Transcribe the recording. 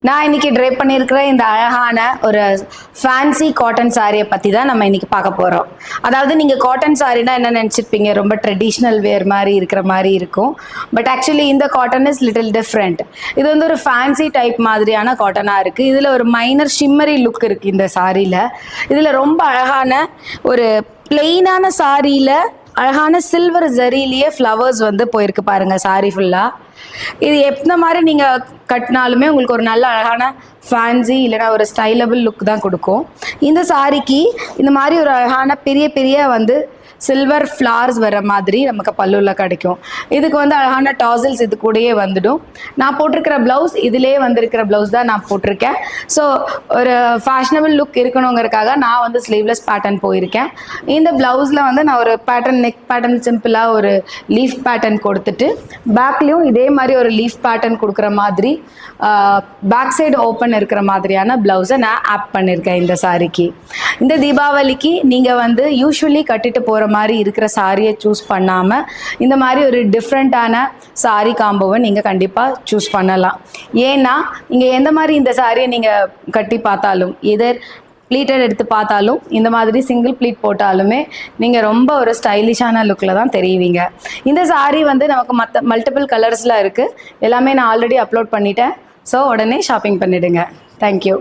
நான் இன்னைக்கு ட்ரை பண்ணியிருக்கிற இந்த அழகான ஒரு ஃபேன்சி காட்டன் சாரியை பற்றி தான் நம்ம இன்னைக்கு பார்க்க போகிறோம். அதாவது நீங்கள் காட்டன் சாரினா என்ன நினச்சிருப்பீங்க, ரொம்ப ட்ரெடிஷ்னல் வேர் மாதிரி இருக்கிற மாதிரி இருக்கும். பட் ஆக்சுவலி இந்த காட்டன் இஸ் லிட்டில் டிஃப்ரெண்ட். இது வந்து ஒரு ஃபேன்சி டைப் மாதிரியான காட்டனாக இருக்குது. இதில் ஒரு மைனர் ஷிம்மரி லுக் இருக்குது இந்த சாரியில். இதில் ரொம்ப அழகான ஒரு பிளெயினான சாரியில் அழகான சில்வர் ஜரியிலேயே ஃப்ளவர்ஸ் வந்து போயிருக்கு பாருங்கள் சாரி ஃபுல்லாக. இது எந்த மாதிரி நீங்கள் கட்டினாலுமே உங்களுக்கு ஒரு நல்ல அழகான ஃபேன்சி இல்லைனா ஒரு ஸ்டைலபிள் லுக் தான் கொடுக்கும். இந்த சாரிக்கு இந்த மாதிரி ஒரு அழகான பெரிய பெரிய வந்து சில்வர் ஃப்ளார்ஸ் வர மாதிரி நமக்கு பல்லுவில் கிடைக்கும். இதுக்கு வந்து அழகான டாசல்ஸ் இது கூடயே வந்துடும். நான் போட்டிருக்கிற ப்ளவுஸ் இதிலே வந்திருக்கிற ப்ளவுஸ் தான் நான் போட்டிருக்கேன். ஸோ ஒரு ஃபேஷனபிள் லுக் இருக்கணுங்கிறதுக்காக நான் வந்து ஸ்லீவ்லெஸ் பேட்டர்ன் போயிருக்கேன். இந்த ப்ளவுஸில் வந்து நான் ஒரு பேட்டர்ன் நெக் பேட்டர்ன் சிம்பிளாக ஒரு லீஃப் பேட்டர்ன் கொடுத்துட்டு பேக்லேயும் இதே மாதிரி ஒரு லீஃப் பேட்டர்ன் கொடுக்குற மாதிரி பேக் சைடு ஓப்பன் இருக்கிற மாதிரியான ப்ளவுஸை நான் ஆப் பண்ணியிருக்கேன் இந்த சாரிக்கு. இந்த தீபாவளிக்கு நீங்கள் வந்து யூஸ்வலி கட்டிட்டு போகிற மாதிரி இருக்கிற சாரியை சூஸ் பண்ணாமல் இந்த மாதிரி ஒரு டிஃப்ரெண்ட்டான சாரி காம்போவை நீங்கள் கண்டிப்பாக சூஸ் பண்ணலாம். ஏன்னா நீங்கள் எந்த மாதிரி இந்த சாரியை நீங்கள் கட்டி பார்த்தாலும், எதர் ப்ளீட்டட் எடுத்து பார்த்தாலும், இந்த மாதிரி சிங்கிள் ப்ளீட் போட்டாலுமே நீங்கள் ரொம்ப ஒரு ஸ்டைலிஷான லுக்கில் தான் தெரிவிங்க. இந்த சாரி வந்து நமக்கு மல்டிபிள் கலர்ஸில் இருக்குது. எல்லாமே நான் ஆல்ரெடி அப்லோட் பண்ணிட்டேன். ஸோ உடனே ஷாப்பிங் பண்ணிவிடுங்க. தேங்க்யூ.